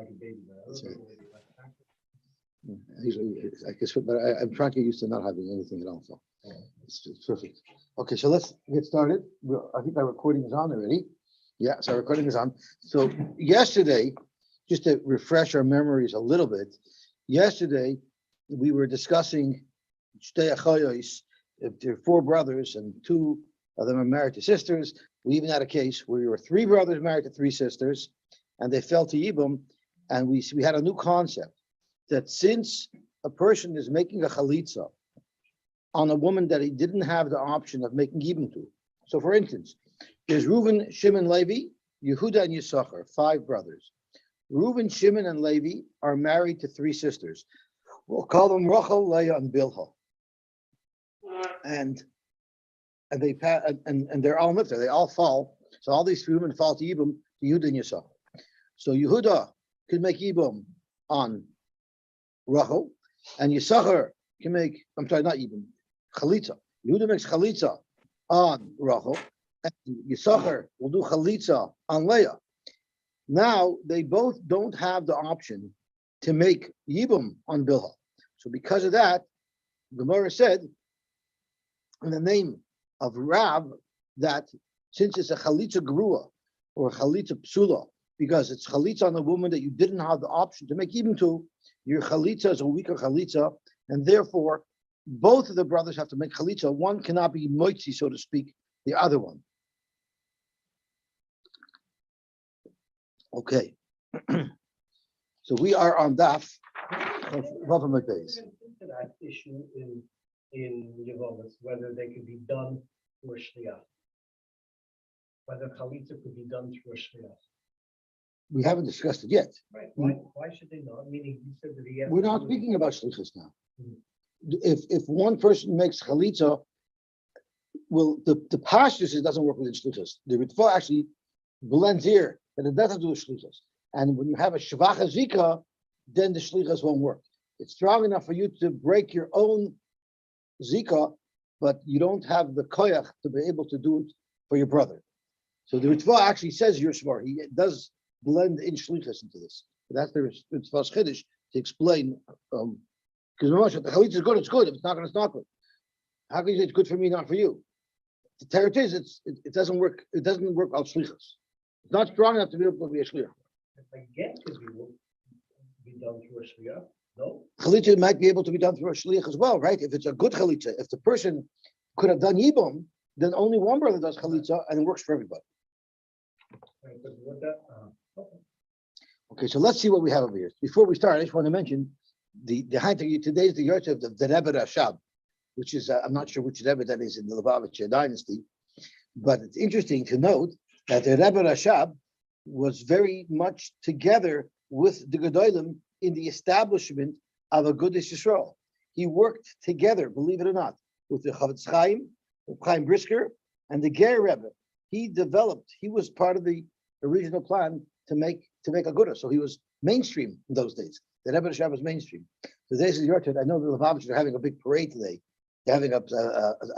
like a baby. I guess, but I'm trying to get used to not having anything at all. So it's perfect. Okay, so let's get started. I think our recording is on already. Yeah, so our recording is on. So yesterday, just to refresh our memories a little bit, yesterday we were discussing shtei achayois. If there are four brothers and two of them are married to sisters, we even had a case where there were three brothers married to three sisters, and they fell to Yibum, and we had a new concept that since a person is making a chalitza on a woman that he didn't have the option of making Yibum to. So for instance, there's Reuven, Shimon, Levi, Yehuda, and Yisachar, five brothers. Reuven, Shimon, and Levi are married to three sisters. We'll call them Rachel, Leah, and Bilhah. And they're all lifted. They all fall. So all these three women fall to Yibum, to Yehuda and Yisachar. So Yehuda could make Yibum on Rachel, and Yisachar can make, I'm sorry, not Yibum, Chalitza. Yehuda makes Chalitza on Rachel, and Yisachar will do Chalitza on Leah. Now, they both don't have the option to make Yibum on Bilhah. So because of that, Gemara said, in the name of Rav, that since it's a Chalitza Gerua, or Chalitza Psula, because it's Chalitza on a woman that you didn't have the option to make Yibum to, your Chalitza is a weaker Chalitza, and therefore, both of the brothers have to make Chalitza. One cannot be moitzi, so to speak, the other one. Okay. So we are on Daf of Vavam Beis. That issue in Yevamos, whether they could be done through a shliach, whether chalitza could be done through a shliach. We haven't discussed it yet. Right. Why should they not? Meaning, you said that We're not speaking about shlichus now. Mhm. If one person makes chalitza, well, the pastures it doesn't work with shlichus. The ritva actually blends here, and it doesn't do with shlichus. And when you have a shvacha zika, then the shlichus won't work. It's strong enough for you to break your own zika, but you don't have the koyach to be able to do it for your brother. So the ritva actually says you're smart. He does blend in shlichus into this. But that's the ritva's chiddush to explain. Because the chalitza is good, it's good. If it's not good, it's not good. How can you say it's good for me, not for you? The teretz is it doesn't work. It doesn't work out shlichus. It's not strong enough to be able to be a shliach. If I get to be done through a shliach, no. Chalitza might be able to be done through a shliach as well, right? If it's a good chalitza, if the person could have done yibum, then only one brother does chalitza, and it works for everybody. Right, but what that, okay. Okay, so let's see what we have over here. Before we start, I just want to mention the today's the Yosy of the Rebbe Rashab, which is I'm not sure which Rebbe that is in the Lubavitcher dynasty, but it's interesting to note that the Rebbe Rashab was very much together with the Gedolim in the establishment of a Gudish Yisrael. He worked together, believe it or not, with the Chavetz Chaim, with Chaim Brisker, and the Ger Rebbe. He was part of the original plan to make a Guddah. So he was mainstream in those days. The Rebbe Rashab was mainstream. So this is your turn. I know the Lubavitchers are having a big parade today. They're having a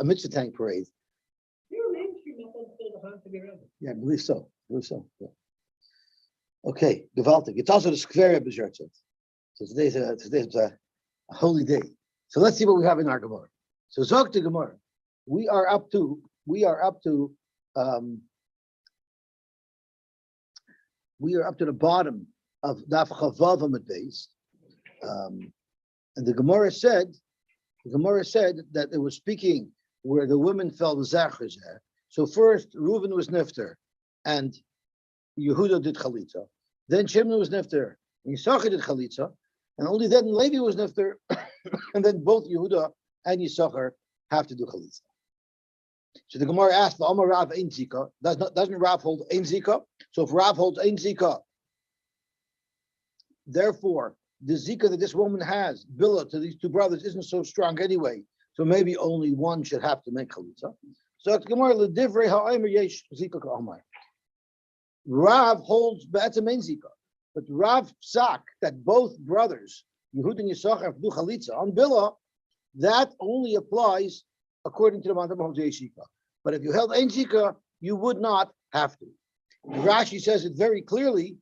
mitzvah tank parade. You're mainstream up until the time to be ready. Yeah, I believe so. Yeah. Okay, gewaltig. It's also the Skver Rebbe's Yahrzeit. So today's a holy day. So let's see what we have in our Gemara. So Zog to Gemara. We are up to the bottom of Daf Chavav Amud Beis. And the Gemara said that it was speaking where the women fell Zachar. So first Reuven was Nifter and Yehuda did Chalitza. Then Shimon was Nifter and Yisachar did Chalitza. And only then Levi was Nifter. And then both Yehuda and Yisachar have to do Chalitza. So the Gemara asked, "Amar Rav Ein Zika." Doesn't Rav hold Ein Zika? So if Rav holds Ein Zika, therefore the Zika that this woman has, Bila, to these two brothers, isn't so strong anyway. So maybe only one should have to make Chalitza. So the Gemara L'divrei ha'omer yesh Zika ka'amar. Rav holds that's a main Zika, but Rav Psak that both brothers, Yehud and Yisachar, have to do Chalitza on Bila, that only applies according to the Mandam of Zika. But if you held Ein Zika, you would not have to. And Rashi says it very clearly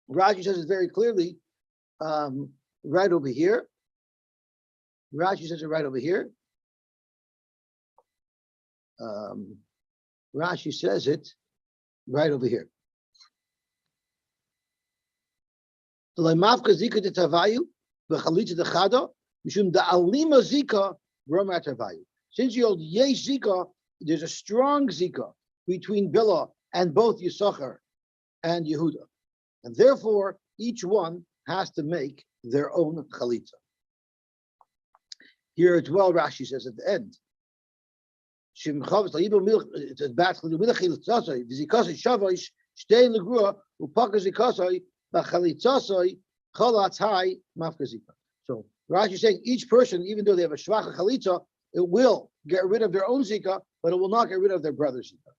Rashi says it very clearly, right over here. Rashi says it right over here. Rashi says it right over here. Since you hold yesh zika, there's a strong zika between Bilah and both Yisachar and Yehuda, and therefore each one has to make their own chalitza. Here as well, Rashi says at the end. So Rashi is saying each person, even though they have a shvacha chalitza, it will get rid of their own zika, but it will not get rid of their brother's zika.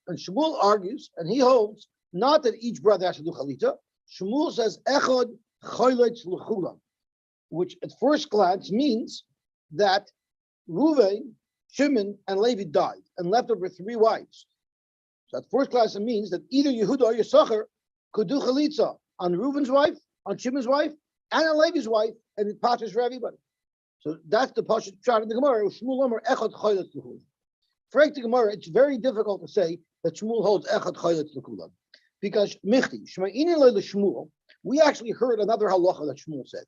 And Shmuel argues, and he holds not that each brother has to do chalitza. Shmuel says echad chayletz l'chulam, which at first glance means that Reuven, Shimon, and Levi died and left over 3 wives. So at first glance it means that either Yehuda or Yisachar could do chalitza on Reuven's wife, on Shimon's wife, and on Levi's wife, and it passes for everybody. So that's the Pashat Pshat in the Gemara. Shmuel Omer echad chayletz l'chulam. For the Gemara, it's very difficult to say that Shmuel holds echad chayletz l'chulam, because Michti Shma'inin le'Shmuel, we actually heard another halacha that Shmuel said.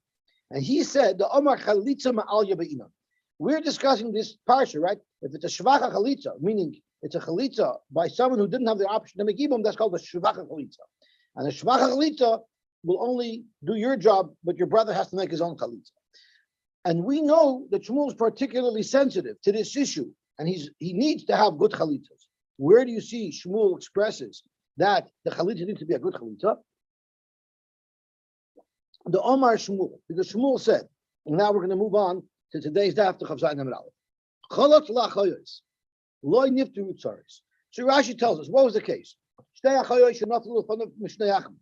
And he said, the Omar Chalitza Ma'al Yabeina. We're discussing this parsha, right? If it's a Shvacha Chalitza, meaning it's a Chalitza by someone who didn't have the option to make Yibam, that's called a Shvacha Chalitza. And a Shvacha Chalitza will only do your job, but your brother has to make his own Chalitza. And we know that Shmuel is particularly sensitive to this issue, and he needs to have good Chalitzas. Where do you see Shmuel expresses that the Chalitza needs to be a good Chalitza? The Omar Shmuel, because Shmuel said, and now we're going to move on to today's daf to Chavzayin Amud Aleph. Chalot la'achayos, loy niftu utzaris. So Rashi tells us, what was the case? Shnei achayos shenaflu l'fanav mishnei achim.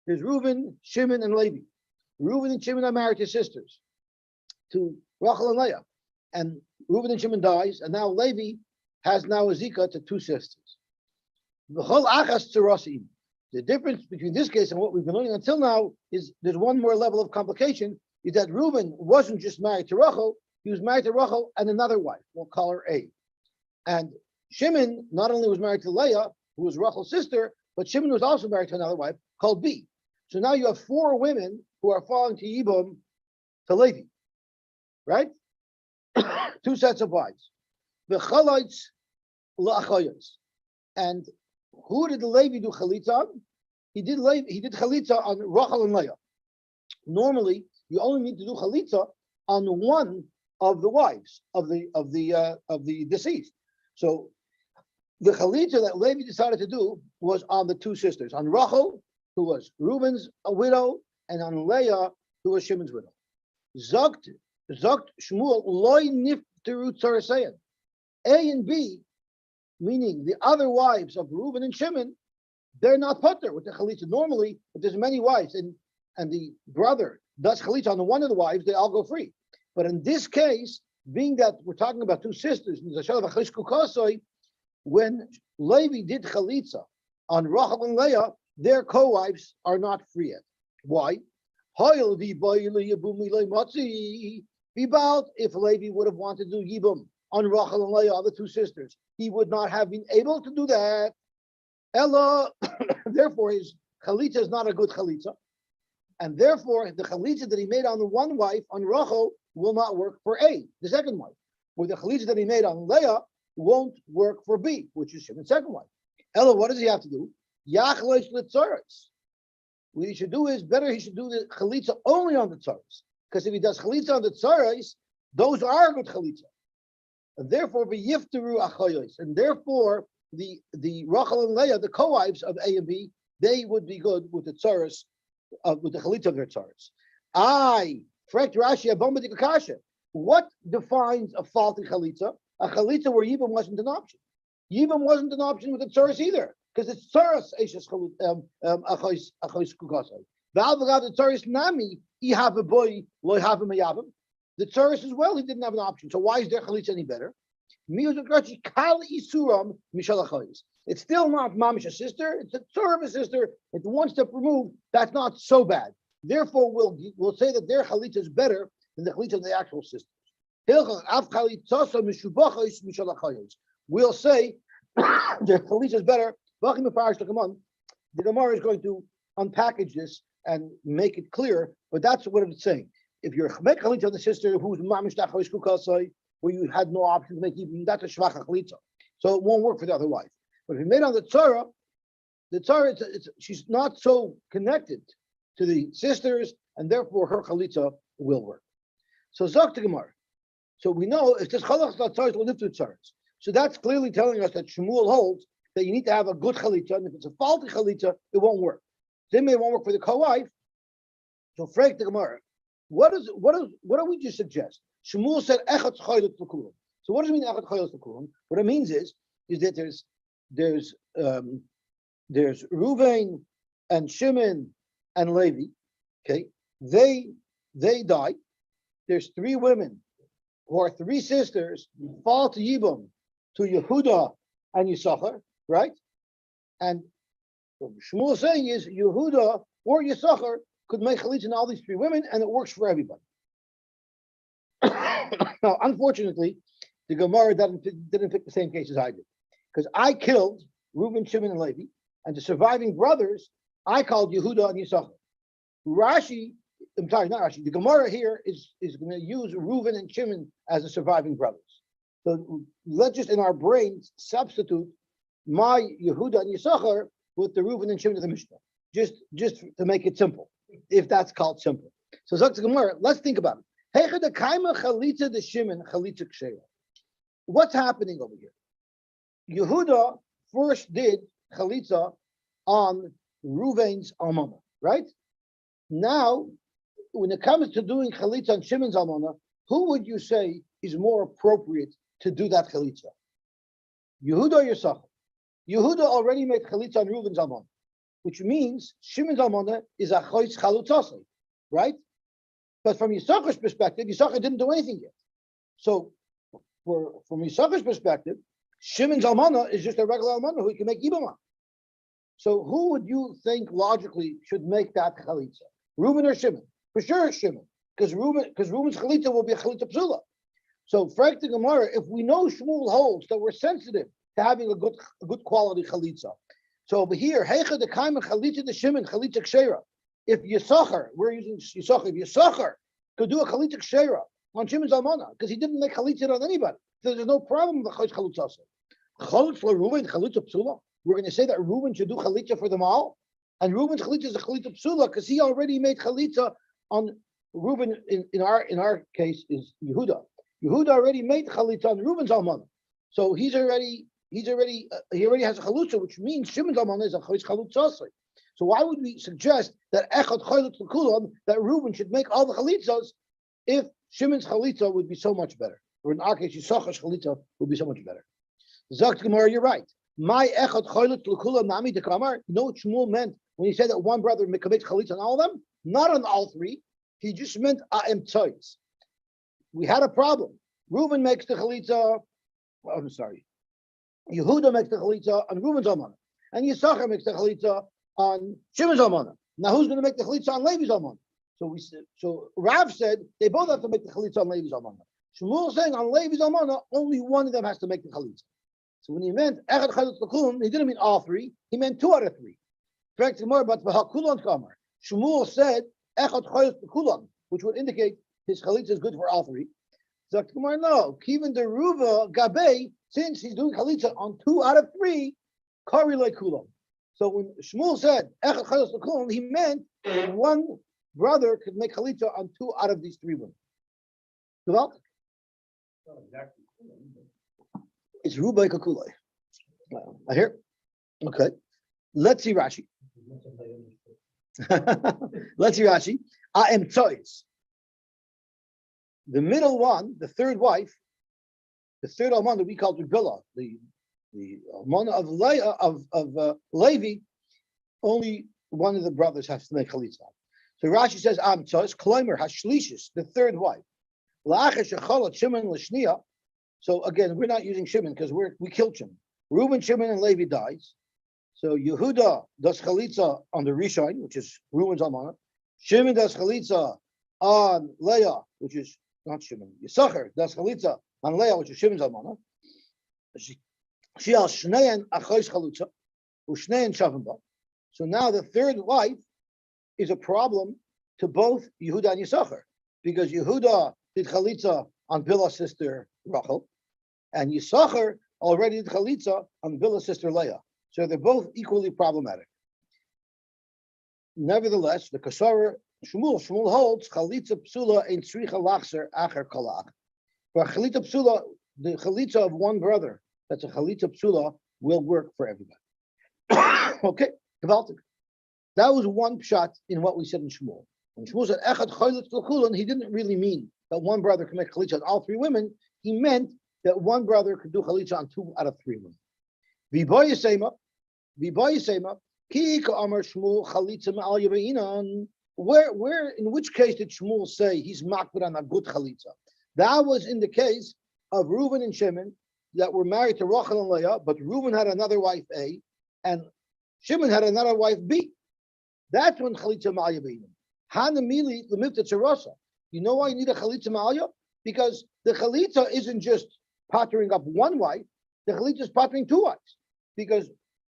There's Reuven, Shimon, and Levi. Reuven and Shimon are married to sisters, to Rachel and Leah. And Reuven and Shimon dies, and now Levi has now a zika to 2 sisters. V'chol achas tzarasim. The difference between this case and what we've been learning until now is there's one more level of complication, is that Reuben wasn't just married to Rachel, he was married to Rachel and another wife, we'll call her A. And Shimon not only was married to Leah, who was Rachel's sister, but Shimon was also married to another wife called B. So now you have 4 women who are falling to Yibam to Levi, right? 2 sets of wives. The Chalitz la'achayos. And who did Levi do chalitza on? He did chalitza on Rachel and Leah. Normally, you only need to do chalitza on one of the wives of the deceased. So the chalitza that Levi decided to do was on the 2 sisters, on Rachel, who was Reuben's widow, and on Leah, who was Shimon's widow. Zogt Shmuel loy nifteru tzarasein. A and B, meaning the other wives of Reuben and Shimon, they're not putter with the chalitza. Normally, if there's many wives and the brother does chalitza on one of the wives, they all go free. But in this case, being that we're talking about 2 sisters, when Levi did chalitza on Rachel and Leah, their co-wives are not free yet. Why? If Levi would have wanted to do yibum on Rachel and Leah, the 2 sisters, he would not have been able to do that. Ella, therefore, his chalitza is not a good chalitza, and therefore the chalitza that he made on the one wife, on Rachel, will not work for A, the second wife. Where the chalitza that he made on Leah won't work for B, which is Shimon's second wife. Ella, what does he have to do? Yachlesh l'tzaretz. What he should do is better. He should do the chalitza only on the tzaretz, because if he does chalitza on the tzaretz, those are good chalitza. And therefore, v'yifteru achayos, and therefore the Rachel and Leah, the co-wives of A and B, they would be good with the tzaretz, with the chalitza of their tzaretz. What defines a faulty chalitza? A chalitza where yibum wasn't an option. Yibum wasn't an option with the tzaretz either, because it's tzaretz eishes achos kukasai. V'al the tzaretz nami he have a boy loy have a mayavim. The tzaretz as well, he didn't have an option. So why is their chalitza any better? It's still not mamish a sister. It's a sort of a sister. It's one step removed. That's not so bad. Therefore, we'll say that their chalitza is better than the chalitza of the actual sisters. We'll say their chalitza is better. The Gemara is going to unpackage this and make it clear, but that's what it's saying. If you're make chalitza of the sister who's mamish tachlis kukasai, where you had no option to make even, that's a shvacha chalitza, so it won't work for the other wife. But if you made on the tzara, she's not so connected to the sisters, and therefore her chalitza will work. So zok the Gemara. So we know if this chalach tzaras will live to tzaras. So that's clearly telling us that Shmuel holds that you need to have a good chalitza, and if it's a faulty chalitza, it won't work. Then it won't work for the co-wife. So frank the Gemara, what do we just suggest? Shmuel said echad chaylut l'kulam. So what does it mean echad chaylut l'kulam? What it means is that there's Reuven and Shimon and Levi. Okay, they die. There's three women who are three sisters, fall to Yibam, to Yehuda and Yisachar, right? And what Shmuel is saying is Yehuda or Yisachar could make chalitza in all these three women, and it works for everybody. Now, unfortunately, the Gemara didn't pick the same case as I did, because I killed Reuben, Shimon, and Levi, and the surviving brothers I called Yehuda and Yisachar. The Gemara here is going to use Reuven and Shimon as the surviving brothers. So let's just in our brains substitute my Yehuda and Yisachar with the Reuven and Shimon of the Mishnah, just to make it simple, if that's called simple. So Zok the Gemara, let's think about it. What's happening over here? Yehuda first did chalitza on Reuven's almana, right? Now, when it comes to doing chalitza on Shimon's almana, who would you say is more appropriate to do that chalitza? Yehuda or Yisachar? Yehuda already made chalitza on Reuven's almana, which means Shimon's almana is a chois chalutzasei, right? But from Yisachar's perspective, Yisachar didn't do anything yet. So, from Yisachar's perspective, Shimon's almana is just a regular almana who he can make ibama. So, who would you think logically should make that chalitza? Reuben or Shimon? For sure, Shimon, because Reuben's chalitza will be a chalitza psula. So, frank the Gemara, if we know Shmuel holds that we're sensitive to having a good quality chalitza. So over here, heicha the kaima chalitza the Shimon chalitza kshera. If Yisachar, we're using Yisachar, if Yisachar could do a chalitza kshera on Shimon's almana, because he didn't make chalitza on anybody, so there's no problem with the chalitza. Chalitza for Reuben, chalitza psula. We're going to say that Reuben should do chalitza for them all, and Reuben's chalitza is a chalitza psula because he already made chalitza on Reuben. In our case is Yehuda. Yehuda already made chalitza on Reuben's almana, so he already has a chalutza, which means Shimon's almana is a chalutza. So why would we suggest that echad chaylut l'kulam, that Reuben should make all the chalitzas if Shimon's chalitza would be so much better, or in our case Yisachar's chalitza would be so much better? Zok Gemara, you're right. My echad chaylut l'kulam nami dekamar. You know what Shmuel meant when he said that one brother could make chalitza on all of them? Not on all three. He just meant a'em tzoyis. We had a problem. Reuben makes the chalitza. Well, I'm sorry. Yehuda makes the chalitza on Reuben's almana, and Yisachar makes the chalitza on Shimon's almana. Now, who's going to make the chalitza on Levi's almana? So Rav said they both have to make the chalitza on Levi's almana. Shmuel saying on Levi's almana, only one of them has to make the chalitza. So when he meant echad chalitza l'kulam, he didn't mean all three. He meant 2 out of 3. Correct more about v'hakulon kamar. Shmuel said echad chalitza l'kulam, which would indicate his chalitza is good for all 3. So Gemara, no. Even the Ruva Gabe, since he's doing chalitza on 2 out of 3, kari like kulam. So when Shmuel said echad chalitza l'kulam, he meant one brother could make chalitza on 2 out of these 3 women. Well, it's Ruba Kakulai. I hear. Okay. Let's see Rashi. Let's see Rashi. I am tzoyis. The middle one, the third wife, the third almana we call Rebila, the almana of Levi, only one of the brothers has to make chalitza. So Rashi says, "Am tzoyis kloimer hashlishis," the third wife. La'achar shecholot Shimon l'shniya, So again, we're not using Shimon because we killed Shimon. Reuben, Shimon, and Levi dies. So Yehuda does chalitza on the Rishon, which is Reuben's almana. Shimon does chalitza on Leah, which is not Shimon. Yisachar does chalitza on Leah, which is Shimon's almana. She has shnein achois chalutza, ushnein shavim. So now the third wife is a problem to both Yehuda and Yisachar, because Yehuda did chalitza on Bilhah's sister Rachel, and Yisachar already did chalitza on Bilhah's sister Leah. So they're both equally problematic. Nevertheless, the Kasarer Shmuel holds chalitza psula in tzricha lachser acher kolach. For chalitza psula, the chalitza of one brother, that's a chalitza psula, will work for everybody. Okay, gewaltig. That was one pshat in what we said in Shmuel. When Shmuel said echad chalitz l'chulan, he didn't really mean that one brother can make chalitza on all three women. He meant that one brother could do chalitza on 2 out of 3 women. V'boyesema, ki ka'amar Shmuel chalitza ma'al yabe'inan. Where, in which case did Shmuel say he's makbid on a good chalitza? That was in the case of Reuben and Shimon that were married to Rachel and Leah, but Reuben had another wife A, and Shimon had another wife B. That's when chalitza ma'al yabe'inan. Hanamili l'mivta tzarasa. You know why you need a chalitza ma'al? Because the chalitza isn't just pattering up one wife, the chalitza is pattering 2 wives. Because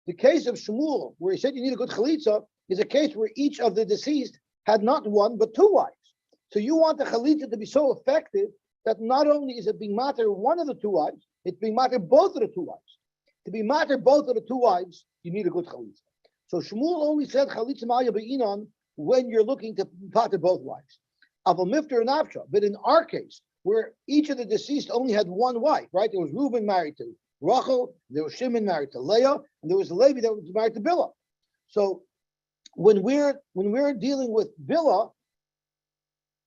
the case of Shmuel, where he said you need a good chalitza, is a case where each of the deceased had not 1 but 2 wives. So you want the chalitza to be so effective that not only is it being matter one of the 2 wives, it's being matter both of the 2 wives. To be matter both of the 2 wives, you need a good chalitza. So Shmuel only said chalitza ma'al yabe'inan when you're looking to patter both wives. Aval mifter and avsha, but in our case, where each of the deceased only had 1 wife, right? There was Reuben married to Rachel, there was Shimon married to Leah, and there was Levi that was married to Bilhah. So when we're dealing with Bilhah,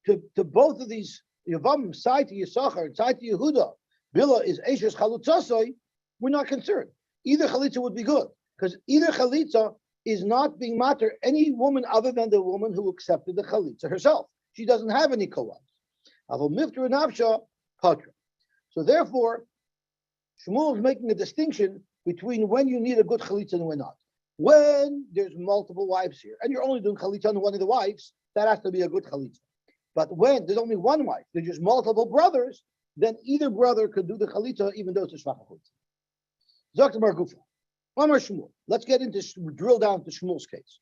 to both of these Yevamos, side to Yisachar and side to Yehuda, Bilhah is Eshes Chalutzasoi, we're not concerned. Either chalitza would be good, because either chalitza is not being matter any woman other than the woman who accepted the chalitza herself. She doesn't have any co-wives. Aval mifter and avsha patra. So therefore, Shmuel is making a distinction between when you need a good chalitza and when not. When there's multiple wives here, and you're only doing chalitza on one of the wives, that has to be a good chalitza. But when there's only 1 wife, there's just multiple brothers, then either brother could do the chalitza, even though it's a shvach chalitza. Zok Mar Gufa. Amar Shmuel. Let's get into drill down to Shmuel's case.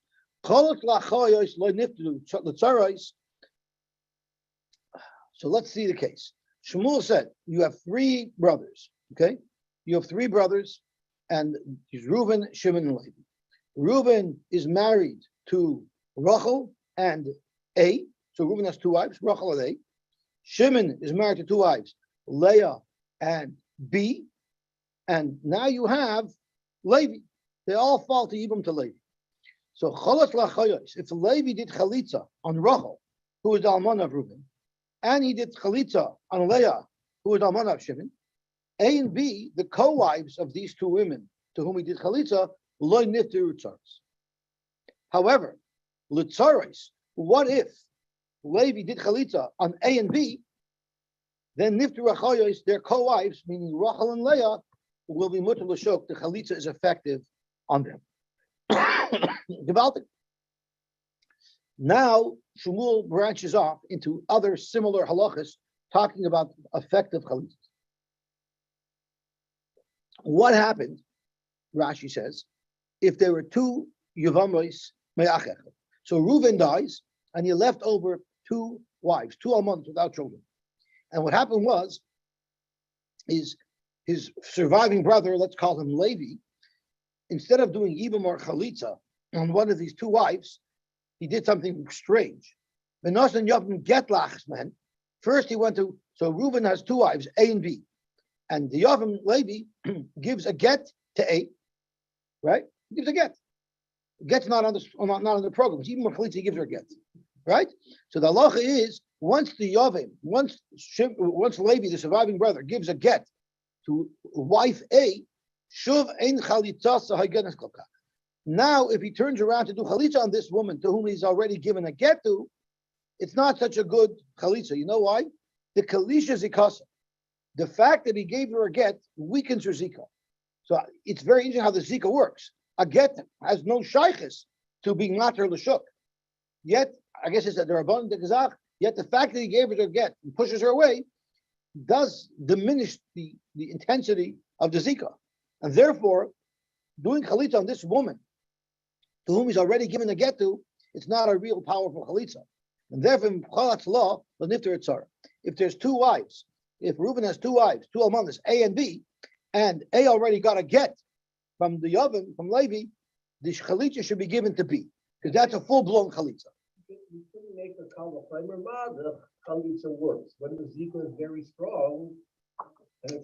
So let's see the case. Shmuel said you have 3 brothers. Okay, you have 3 brothers, and he's Reuben, Shimon, and Levi. Reuben is married to Rachel and A. So Reuben has 2 wives, Rachel and A. Shimon is married to 2 wives, Leah and B. And now you have Levi. They all fall to Yibam to Levi. So Cholas Lachayos, if Levi did Chalitza on Rachel, who was the Almana of Reuben, and he did Chalitza on Leah, who was the Almana of Shimon, A and B, the co-wives of these 2 women to whom he did Chalitza, Loy Nifter Utzaros. However, Lutzaros, what if Levi did Chalitza on A and B, then Nifter Achayos, their co-wives, meaning Rachel and Leah, will be mutter l'shok. The Chalitza is effective on them. Gewaltig. Now, Shmuel branches off into other similar halachas, talking about effective Chalitzas. What happened, Rashi says, if there were 2 Yevamos me'achech? So Reuven dies, and he left over 2 wives, 2 almonds without children. And what happened was, his surviving brother, let's call him Levi, instead of doing Yibam or Chalitza on one of these 2 wives, he did something strange. Menos and Yavim get lachs, man. First he went to, so Reuben has 2 wives, A and B. And the Yavim, Levi, gives a get to A, right? He gives a get. Get's not on the program. Even when Chalitza, he gives her a get, right? So the halacha is, once the Yavim, once Levi, the surviving brother, gives a get to wife A, shuv ein chalitza sahagenes kolka. Now, if he turns around to do chalitza on this woman to whom he's already given a get to, it's not such a good chalitza. You know why? The kalisha zikasa. The fact that he gave her a get weakens her zika. So it's very interesting how the zika works. A get has no shaykhis to being mater l'shuk. Yet, I guess it's that there are abundant gezach. Yet the fact that he gave her the get and pushes her away does diminish the intensity of the zika, and therefore, doing chalitza on this woman to whom he's already given a get to, it's not a real powerful chalitza. And therefore, in chalatz law, if there's two wives, if Reuben has two wives, two almanas, A and B, and A already got a get from the Yevon, from Levi, the chalitza should be given to B, because that's a full-blown chalitza. You couldn't make a kalafimer ma, the chalitza works. When the zika is very strong.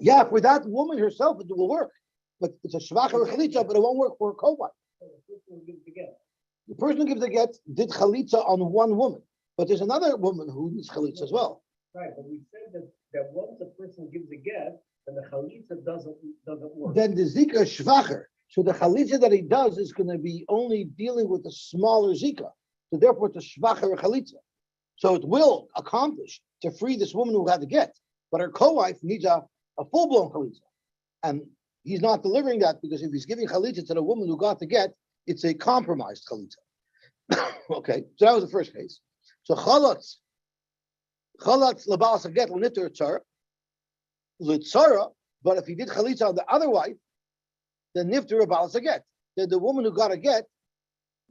Yeah, for that woman herself, it will work. But it's a shvacher chalitza, but it won't work for a co-wife. The person who gives the get did chalitza on one woman, but there's another woman who needs chalitza as well. Right, but we said that once a person gives a get, then the chalitza doesn't work. Then the zika is shvacher. So the chalitza that he does is going to be only dealing with the smaller zika. So therefore, it's a shvacher chalitza. So it will accomplish to free this woman who had the get, but her co-wife needs a full-blown chalitza, and he's not delivering that because if he's giving chalitza to the woman who got the get, it's a compromised chalitza. Okay, so that was the first case. So chalatz labalas a get l'nitter tzara, but if he did chalitza on the other wife, then nifter balas a get. Then the woman who got a get,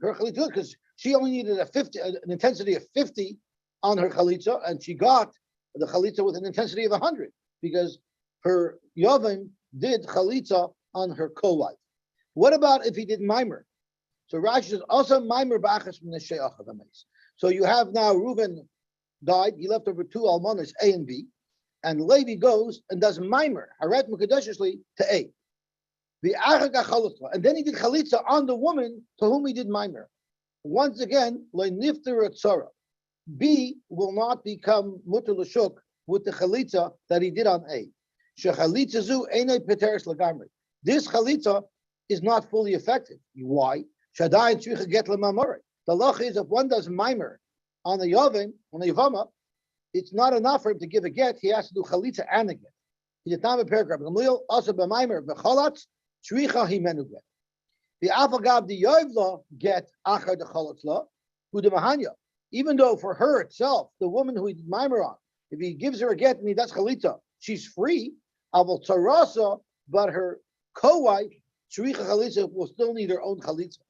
her chalitza, because she only needed an intensity of 50 on her chalitza, and she got the chalitza with an intensity of 100 because her Yevon did chalitza on her co-wife. What about if he did mimer? So Rashi says also mimer b'achas from the she'ach of ames. So you have now Reuben died. He left over two almanas, A and B, and Levi goes and does mimer haret mukadeshly to A. And then he did chalitza on the woman to whom he did mimer. Once again, lo nifter tzara. B will not become muter l'shuk with the chalitza that he did on A. Shechalitza zu einay peteres lagamri. This chalitza is not fully effective. Why? Shadai tzricha get lemamore. The lach is if one does mimer on the Yevon, on the Yevama, it's not enough for him to give a get. He has to do chalitza and a get. He did not have a paragraph. Also b'mimer b'chalatz tzricha himenu get. The afagav the Yevla get achar the chalatz la who the mahanya. Even though for her itself, the woman who he did mimer on, if he gives her a get and he does chalitza, she's free. Aval tzarasa, but her co-wife tzricha chalitza will still need her own chalitza.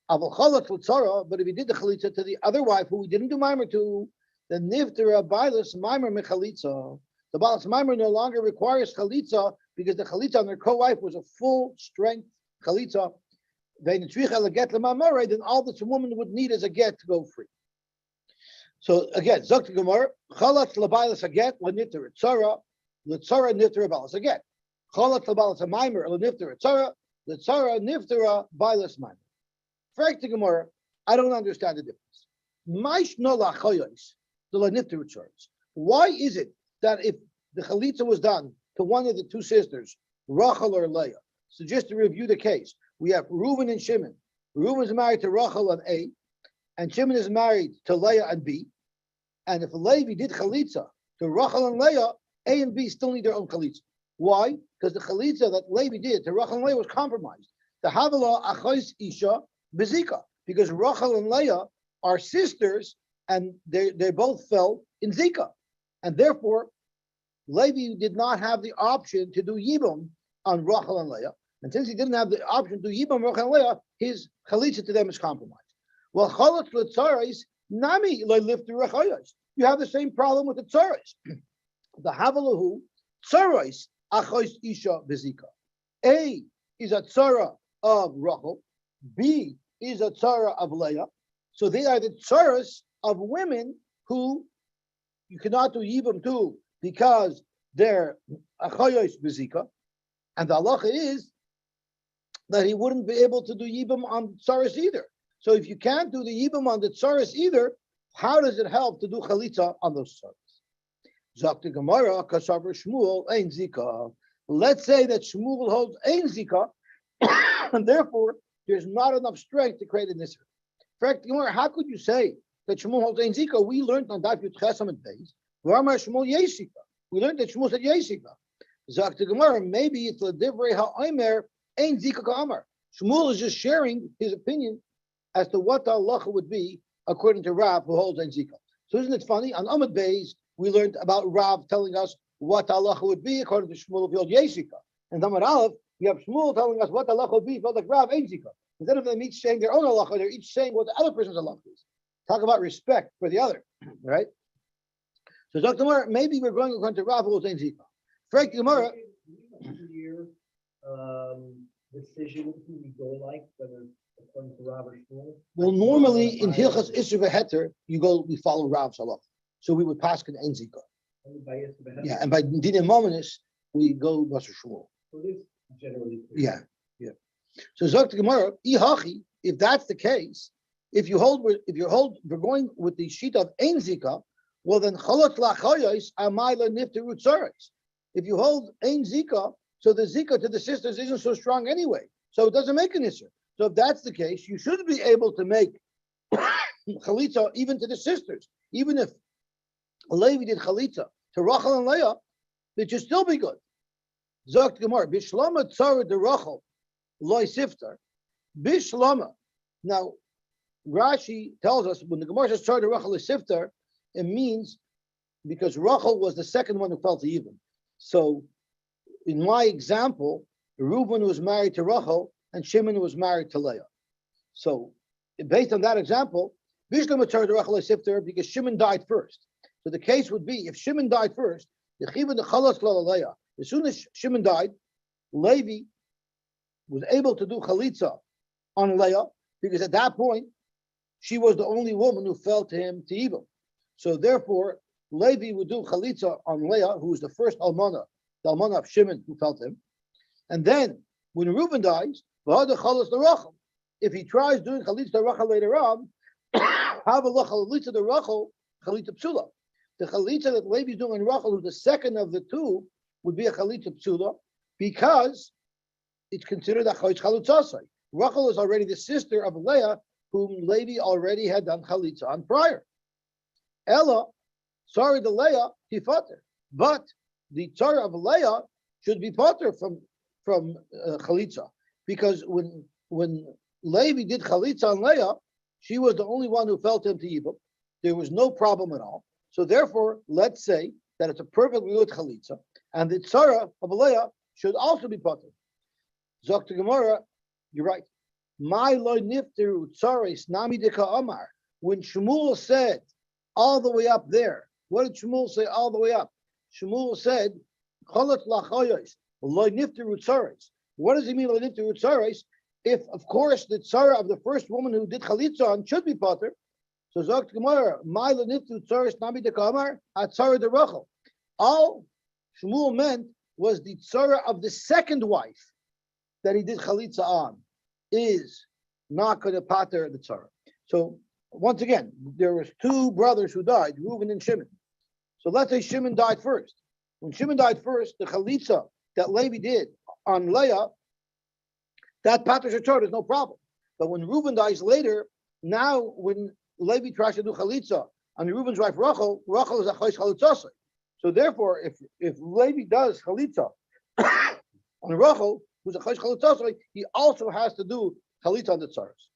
Aval chalatz l'tzara, but if he did the chalitza to the other wife who he didn't do mimer to, then nivtera bailas mimer mechalitza. The bailas mimer no longer requires chalitza because the chalitza on their co-wife was a full strength chalitza. Then tzricha leget lemamare, then all this woman would need is a get to go free. So again, Zok Gemara, chalatz lebailas a get leniter tzara, l'tzara nifter bailas a get. Chalatz lebailas a mimer lenifter tzara, l'tzara nifter bailas mimer. Frank the Gemara, I don't understand the difference. Why is it that if the chalitza was done to one of the two sisters, Rachel or Leah? So just to review the case, we have Reuben and Shimon. Reuben is married to Rachel and A, and Shimon is married to Leah and B. And if Levi did chalitza to Rachel and Leah, A and B still need their own chalitza. Why? Because the chalitza that Levi did to Rachel and Leah was compromised. The Havilah achos isha bezika, because Rachel and Leah are sisters, and they both fell in zika, and therefore Levi did not have the option to do yibum on Rachel and Leah, and since he didn't have the option to do yibum on Rachel and Leah, his chalitza to them is compromised. Well, chalatz l'tzarais nami le'lifter rechayos. You have the same problem with the tzarais. The havalahu tzarais achos isha bezika. A is a tzara of Rachel. B is a tzara of Leah. So they are the tzaras of women who you cannot do yibum to because they're achayos bezika. And the halacha is that he wouldn't be able to do yibum on tzaras either. So if you can't do the yibum on the tzaras either, how does it help to do chalitza on those tzaras? Zakti Gemara, kasavar Shmuel ein zika. Let's say that Shmuel holds ein zika, and therefore there's not enough strength to create a nisr. In fact, how could you say that Shmuel holds ein zika? We learned on Daf Yud Ches Amud Beis, V'amar Shmuel yeshika. we learned that Shmuel said Yesika. Zak the Gemara, maybe it's a divrei ha'omer ain't zika ka'amar. Shmuel is just sharing his opinion as to what the halacha would be according to Rav, who holds ein zika. So isn't it funny? On Amud Beis, we learned about Rav telling us what the halacha would be according to Shmuel if he held Yesika. And Amud Aleph, we have Shmuel telling us what the halacha would be if he held like Rav ein zika. Instead of them each saying their own halacha, they're each saying what the other person's halacha is. Talk about respect for the other, right? So Dr. Gemara, maybe we're going according to Rav who holds ein zika. Frank Gemara. Year decision who we go like, whether according to Rav or Shmuel. Well, normally in Hilchas Isser v'Heter, we follow Rav's halacha. So we would pass an ein zika. Yeah, and by Dinim Mominus, we go Basar Shmuel. So this generally. Yeah. So Dr. Gemara, ihachi, if that's the case, if you're going with the sheet of ein zika, well then chalot lachayos amayla nifteru tzaros. If you hold ein zika, so the zika to the sisters isn't so strong anyway, so it doesn't make an issur. So if that's the case, you should be able to make chalitza even to the sisters. Even if Levi did chalitza to Rachel and Leah, it should still be good. Zok Gemara, bishlama tzara de Rachel loy siftar bishlama. Now Rashi tells us when the Gemara says tzara de Rachel loy siftar, it means because Rachel was the second one who fell to Yevamos. So, in my example, Reuben was married to Rachel and Shimon was married to Leah. So, based on that example, Bishlam returned to Rachel Sifter because Shimon died first. So the case would be if Shimon died first, the Chiva the Chalas Leah. As soon as Shimon died, Levi was able to do Chalitza on Leah because at that point she was the only woman who fell to him to Yevamos. So therefore, Levi would do chalitza on Leah, who was the first almana, the almana of Shimon, who felt him. And then, when Reuben dies, if he tries doing chalitza to Rachel later on, have a chalitza to Rachel, chalitza psula. The chalitza that Levi is doing on Rachel, who's the second of the two, would be a chalitza psula, because it's considered a chalitza. Rachel is already the sister of Leah, whom Levi already had done chalitza on prior. Ella, sorry, the Leah, he fater. But the tzara of Leah should be pater from chalitza, because when Levi did chalitza on Leah, she was the only one who felt him to Yevamos. There was no problem at all. So therefore, let's say that it's a perfectly good chalitza, and the tzara of Leah should also be pater. Zok to Gemara, you're right. My loy nifteru tzaris nami deka amar. When Shmuel said all the way up there, what did Shmuel say all the way up? Shmuel said, "Cholot lachoyos loy nifteru tzaris." What does he mean loy nifteru tzaris? If of course the tzara of the first woman who did chalitza on should be pater. So Zok Gemara, my loy nifteru tzaris nami deka amar atzara de Rachel. All Shmuel meant was the tzara of the second wife that he did chalitza on is not going to pater the tzara. So once again, there was two brothers who died, Reuben and Shimon. So let's say Shimon died first. When Shimon died first, the chalitza that Levi did on Leah, that pater tzara is no problem. But when Reuben dies later, now when Levi tries to do chalitza on Reuben's wife Rachel, Rachel is a chosh chalitzasai. So therefore, if Levi does chalitza on Rachel, who's a chosh chalitzasai, he also has to do chalitza on the tzaras.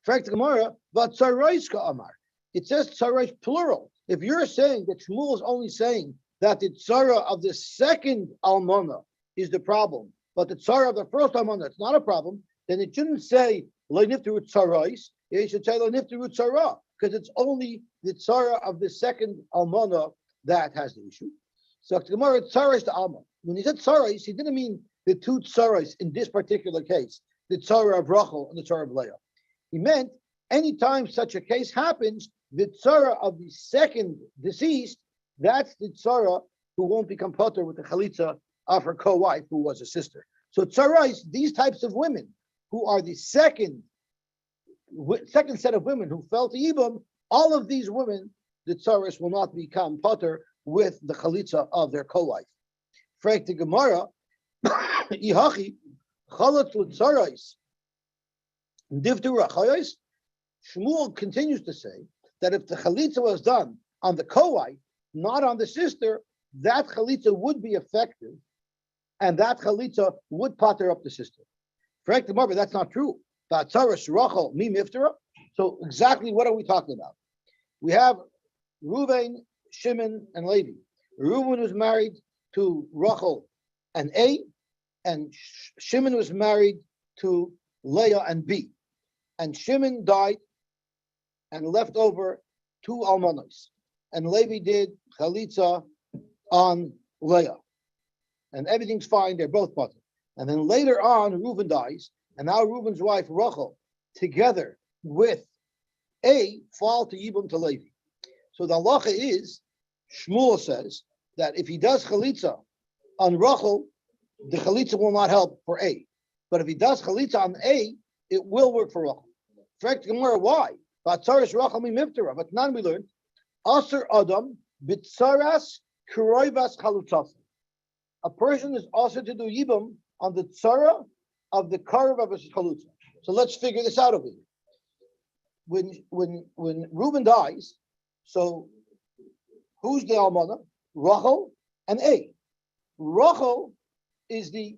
Frank the Gemara, but tzarais ka'amar. It says tzarais plural. If you're saying that Shmuel is only saying that the tzara of the second almana is the problem, but the tzara of the first almana it's not a problem, then it shouldn't say lo nifteru tzarais. It should say lo nifteru tzara, because it's only the tzara of the second almana that has the issue. So the Gemara tzarais to alma. When he said tzarais, he didn't mean the two tzarais in this particular case, the tzara of Rachel and the tzara of Leah. He meant anytime such a case happens, the tzara of the second deceased, that's the tzara who won't become pater with the chalitza of her co-wife, who was a sister. So tzarais, these types of women, who are the second set of women who fell to Yevamos, all of these women, the tzarais will not become pater with the chalitza of their co-wife. Frank the Gemara, ihachi chalat tzarais. Shmuel continues to say that if the chalitza was done on the co-wife, not on the sister, that chalitza would be effective, and that chalitza would pater up the sister. Correct the Marba, that's not true. So exactly what are we talking about? We have Reuven, Shimon, and Levi. Reuven was married to Rachel and A, and Shimon was married to Leah and B. And Shimon died and left over two almanos. And Levi did chalitza on Leah. And everything's fine, they're both potter. And then later on, Reuven dies, and now Reuven's wife, Rachel, together with A, fall to Yibum to Levi. So the halacha is, Shmuel says, that if he does chalitza on Rachel, the chalitza will not help for A. But if he does chalitza on A, it will work for Rachel. Correct Gemara, why? But none we learned, Aser Adam, Bitzaras, Kuroivas Chalutzas. A person is also to do Yibum on the tzara of the karev of his chalutza. So let's figure this out over here. When Reuben dies, so who's the almana? Rachel and A. Rachel is the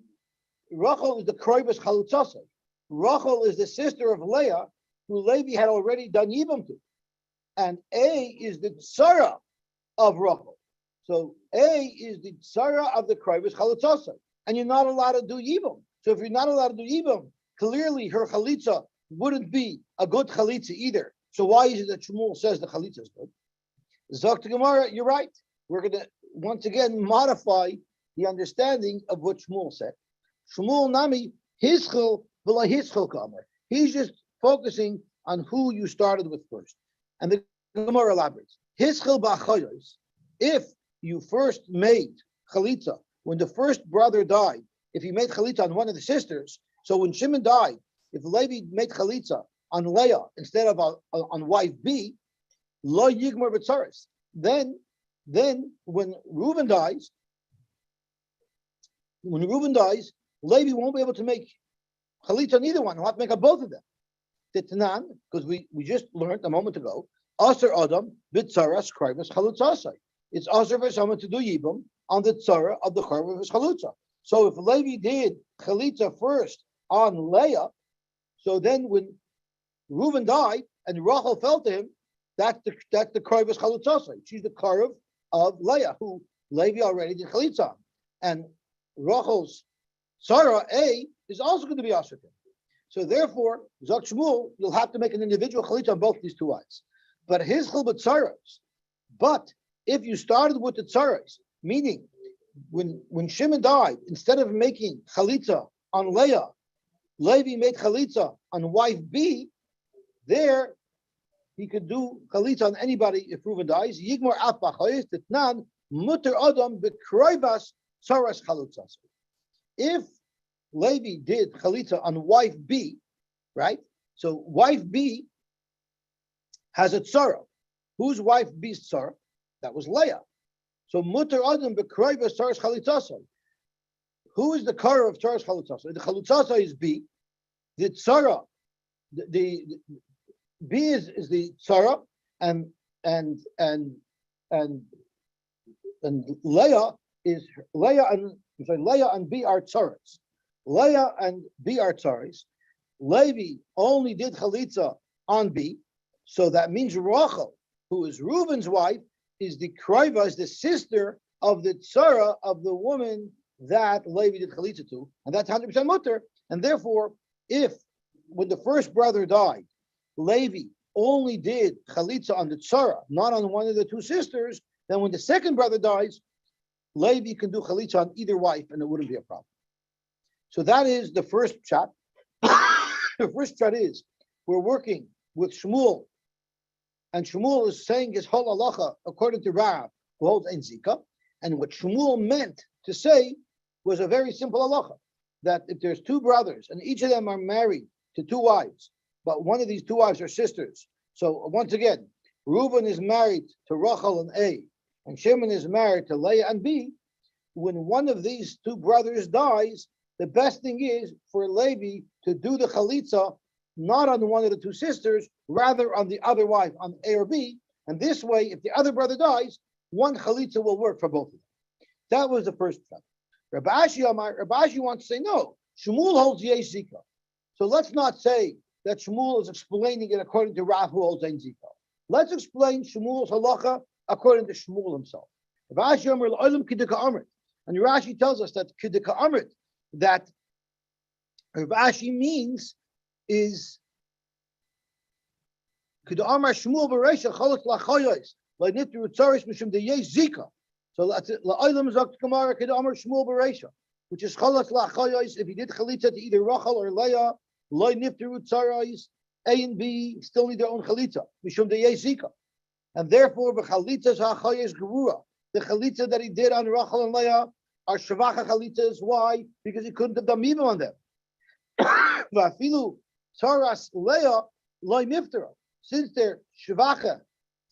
karev chalutzasa. Rachel is the sister of Leah, who Levi had already done Yibum to, and A is the tzara of Rachel. So A is the tzara of the karev chalutzasa. And you're not allowed to do Yibum. So if you're not allowed to do Yibum, clearly her chalitza wouldn't be a good chalitza either. So why is it that Shmuel says the chalitza is good? Zok to Gemara, you're right. We're going to once again modify the understanding of what Shmuel said. Shmuel nami hischel v'la hischel kamer. He's just focusing on who you started with first. And the Gemara elaborates. Hischel b'achoyos. If you first made chalitza when the first brother died, if he made chalitza on one of the sisters, so when Shimon died, if Levi made chalitza on Leah instead of on wife B, lo yigmar b'tzaris. Then when Reuben dies, Levi won't be able to make chalitza on either one. He'll have to make on both of them. Titanan, because we just learned a moment ago, aser adam b'tzaras krivas chalutzasai. It's aser for someone to do yibum on the tzara of the karev of his chalutza. So if Levi did chalitza first on Leah, so then when Reuben died and Rachel fell to him, that's the karev of his chalutza. She's the karev of Leah, who Levi already did chalitza on. And Rachel's tzara A is also going to be asher. So therefore, Zok Shmuel, you'll have to make an individual chalitza on both these two wives. But his chilbat tzaras. But if you started with the tzaras, meaning when Shimon died, instead of making chalitza on Leah, Levi made chalitza on wife B, there he could do chalitza on anybody if Reuven dies. Yigmar af b'chayis titnan muter adam b'kroivas tzaras chalutzas. If Levi did chalitza on wife B, right? So wife B has a tzara. Whose wife B's tzara? That was Leah. So muter adam b'kroivas tzaras chalitzasa. Who is the kara of tzaras chalitzasa? The chalitzasa is B. The tzara, the B is the tzara, and Leah is Leah and B are tzaras. Leah and B are tzaras. Levi only did chalitza on B, so that means Rachel, who is Reuben's wife, is the kroiva, is the sister of the tzara of the woman that Levi did chalitza to, and that's 100% mutter. And therefore, if when the first brother died, Levi only did chalitza on the tzara, not on one of the two sisters, then when the second brother dies, Levi can do chalitza on either wife, and it wouldn't be a problem. So that is the first shot. The first shot is we're working with Shmuel, and Shmuel is saying his whole halacha according to Rav, who holds Ein Zika. And what Shmuel meant to say was a very simple halacha, that if there's two brothers and each of them are married to two wives, but one of these two wives are sisters. So once again, Reuben is married to Rachel and A, and Shimon is married to Leah and B. When one of these two brothers dies, the best thing is for Levi to do the chalitza not on one of the two sisters, rather on the other wife, on A or B. And this way, if the other brother dies, one chalitza will work for both of them. That was the first step. Rabbi Ashi wants to say no. Shmuel holds Yesh Zika. So let's not say that Shmuel is explaining it according to Rav who holds Ein Zika. Let's explain Shmuel's halacha according to Shmuel himself. Rabbi Ashi Amar L'Olam Kidduka Amrit. And Rashi tells us that Kidduka Amrit, that Rabbi Ashi means is Kidduka Amar Shmuel Bereisha Chalot Lachoyos L'Nitru Tzaris Mishum Deyesh Zika. So that's it. La'olam Zok Gemara Kidduka Amar Shmuel Bereisha, which is Chalot Lachoyos. If he did chalitza to either Rachel or Leah, Lo Nifteru Tzaris, A and B still need their own chalitza Mishum Deyesh Zika, and therefore the chalitzas hachoyos gerura, the chalitza that he did on Rachel and Leah are shvacha chalitzas. Why? Because he couldn't have done mibum on them. Vafilu tzaras Leah loy niftera. Since they're shvacha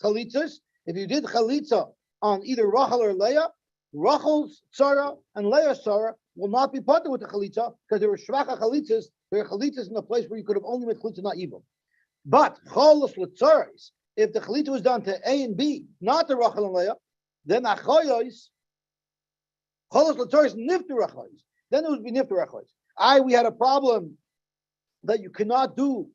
chalitzas, if you did chalitza on either Rachel or Leah, Rachel's tzara and Leah's tzara will not be part with the chalitza because there were shvacha chalitzas. There are chalitzas in a place where you could have only made chalitza, not evil. But cholos l'tzaras, if the chalitza was done to A and B, not to Rachel and Leah, then achoyos, cholos l'tzaras nifter achoyos. Then it would be nifter achoyos. We had a problem that you cannot do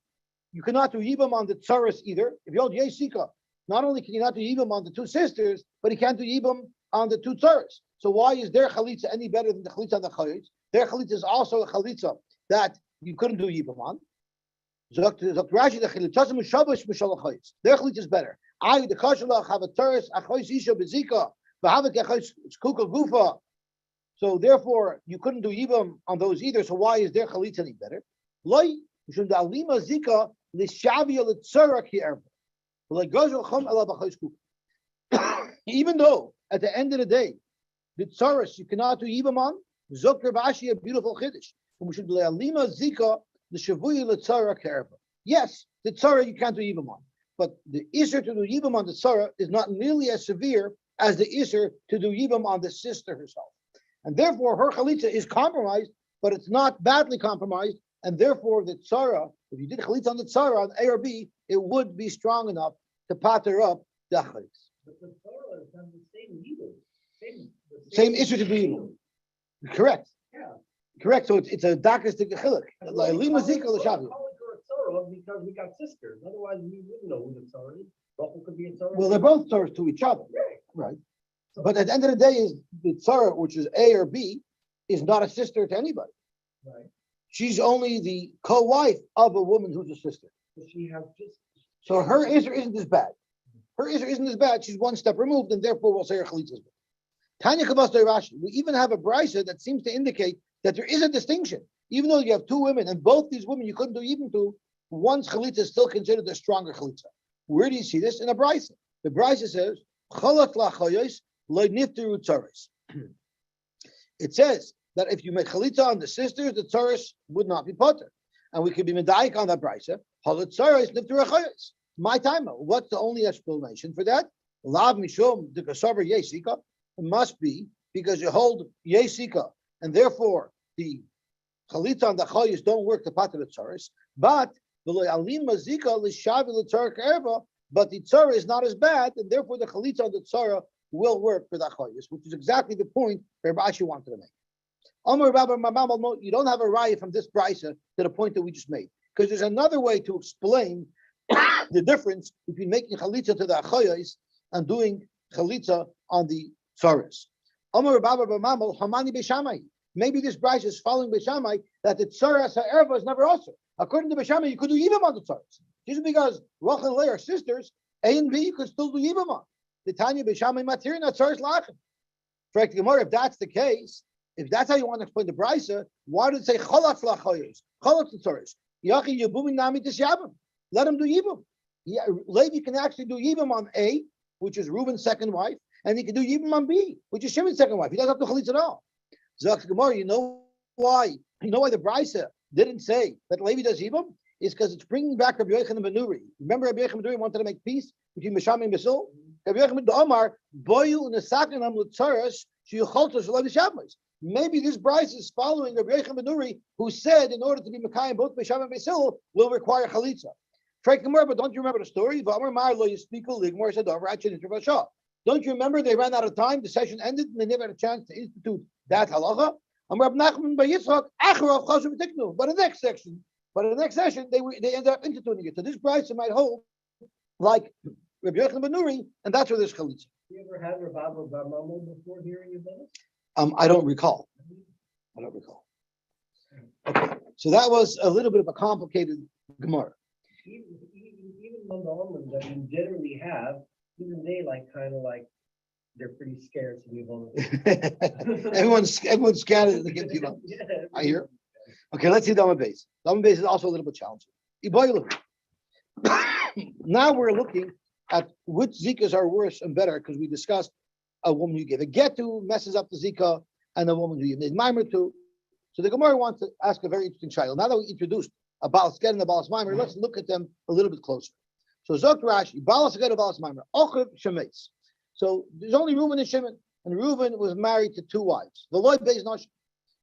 yibam on the tzaras either. If you hold yeshika, not only can you not do yibam on the two sisters, but he can't do yibam on the two tzaras. So why is their chalitza any better than the chalitza on the chayos? Their chalitza is also a chalitza that you couldn't do yibam on. Their chalitza is better. The kashalach have a tzaras achoyos isha bezika, v'havik achoyos kuka gufa. So therefore, you couldn't do yibam on those either. So why is their chalitza any better? Loi mishum da'alima zika l'shavia l'tzara ki erba. Even though at the end of the day, the tzaras you cannot do yibam on, zok Rav Ashi a beautiful chiddush. Yes, the tzara you can't do yibam on, but the isser to do yibam on the tzara is not nearly as severe as the isser to do yibam on the sister herself, and therefore her chalitza is compromised, but it's not badly compromised, and therefore the tzara, if you did chalitza on the tzara on A or B, it would be strong enough to patter up the chalitza. But the Torah is on the same yibum. Same issue to do yibum. Correct. Yeah. Correct. So it's a dakistic chiluk. Lima zika l'shavu. Because we got sisters. Otherwise, we wouldn't know who the Torah is. Rachel could be a Torah. Well, they're both tzaras to each other. Right. But at the end of the day, is the tzara, which is A or B, is not a sister to anybody. Right. She's only the co-wife of a woman who's a sister. So she has just. So her isser isn't as bad. Her isser isn't as bad. She's one step removed, and therefore we'll say her chalitza is bad. Tanya Kabas Rashi. We even have a brisa that seems to indicate that there is a distinction. Even though you have two women, and both these women you couldn't do even to, one's chalitza is still considered a stronger chalitza. Where do you see this? In a brisa. The brisa says, Chalat lachoyos lo nifteru tzaris. It says that if you make chalitza on the sisters, the tzaris would not be potter. And we could be medaik on that brisa. Chalat tzaris nifteru achoyos. My time. What's the only explanation for that? Lav mishum de kasaver yesika. It must be because you hold yesika, and therefore the chalitza on the chayos don't work to pater the tzaris. But the tzara is not as bad, and therefore the chalitza on the tzara will work for the chayos, which is exactly the point Rabbi Ashi wanted to make. Amar Rabbi Mamam, you don't have a raya from this brisa to the point that we just made, because there's another way to explain the difference between making chalitza to the chayos and doing chalitza on the tzaras. Amar Rabbi Mamam, Hamani Beishamai. Maybe this brisa is following Beishamai that the tzaras ha'erva is never also. According to Beishamai, you could do yibam on the tzaras. Just because Rachel and Leah are sisters, A and B you could still do yibam on. The Tanya Beishamai material not tzaras lachem. For the Gemara, if that's the case, if that's how you want to explain the brisa, why did it say chalatz lachoyos, chalatz tzaras? Yachi yibumi nami tisyabim. Let him do yibam. Yeah, Levi can actually do yibam on A, which is Reuben's second wife, and he can do yibam on B, which is Shimon's second wife. He doesn't have to chalitz at all. Zok Gemara, you know why? You know why the brisa didn't say that Levi does yibam? Is because it's bringing back Rabbi Yochanan ben Nuri. Remember Rabbi Yochanan ben Nuri wanted to make peace between Misham and Basil? Rabbi Yochanan ben Omar, boyu nesakanam l'tzaras sheyucholtos shelo b'shavmos. Maybe this brisa is following Rabbi Yochanan ben Nuri, who said in order to be Mekayim both Misham and Basil will require chalitza. But don't you remember the story? Don't you remember they ran out of time? The session ended and they never had a chance to institute that halacha. But the next session, they ended up instituting it. So this price might hold like Rabbi Yochanan ben Nuri, and that's where there's chalitza. You ever had Rav Bar Mamo before hearing Yevamos? I don't recall. Okay, so that was a little bit of a complicated Gemara. Even among the almonds that we generally have, even they they're pretty scared to be vulnerable. everyone's scared to get people. I hear. Okay, let's see Dama base. Dama base is also a little bit challenging. Now we're looking at which zikas are worse and better because we discussed a woman you give a get to messes up the zika and a woman who you made mimer to. So the Gemara wants to ask a very interesting child. Now that we introduced a balas get and a balas mimer, let's look at them a little bit closer. So Zok Rashi, balas get a balas mimer, ochiv shemes. So there's only Reuben and Shimon, and Reuben was married to 2 wives. The Lord based noshim.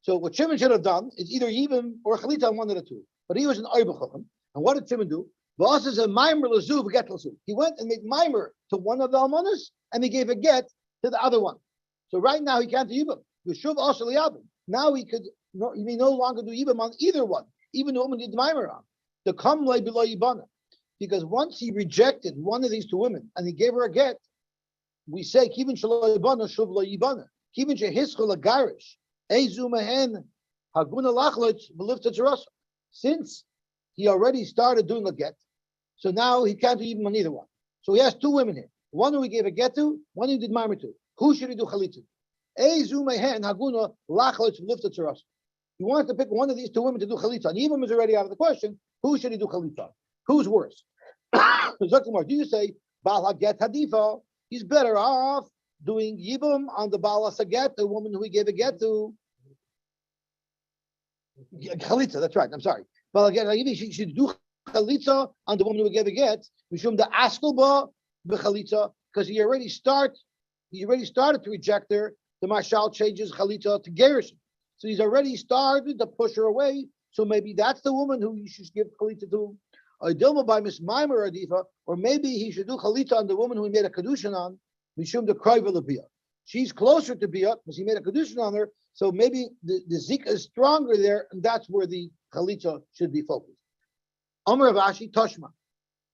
So what Shimon should have done is either Yevim or Chalita on one of the 2. But he was an Oibachachim. And what did Shimon do? Boss is a mimer lazu get lazu. He went and made mimer to one of the almonas, and he gave a get to the other one. So right now he can't do Yevim. Yeshuv also liyavim. Now he may no longer do Yevim on either one, even the woman did mimer on. The kamlei below Yibana. Because once he rejected one of these 2 women and he gave her a get, we say kivin shelo yibana shuv lo yibana kivin shehischol agarish ezu mehen haguna lachloch v'lifta tzarasa. Since he already started doing a get, so now he can't do even on either one. So he has 2 women here. One who he gave a get to, one who he did mimer to. Who should he do chalitza? Ezu mehen haguna lachloch v'lifta tzarasa. He wanted to pick one of these 2 women to do chalitza, and even is already out of the question. Who should he do chalitza? Who's worse? Do you say Baal Haget Hadifa? He's better off doing Yibum on the Baal Haget, the woman who he gave a get to. Chalitza, that's right. I'm sorry. Baal Haget Hadifa, she should do Chalitza on the woman who he gave a get. Mishum the Askelba B'Chalitza, because he already started to reject her. The Marshal changes Chalitza to Gerishon. So he's already started to push her away. So maybe that's the woman who you should give Chalitza to. Or maybe he should do Chalitza on the woman who he made a Kedushin on, Mishum the Kroiva Labia. She's closer to Bia because he made a Kedushin on her, so maybe the Zika is stronger there, and that's where the Chalitza should be focused. Amar Ravashi Toshma.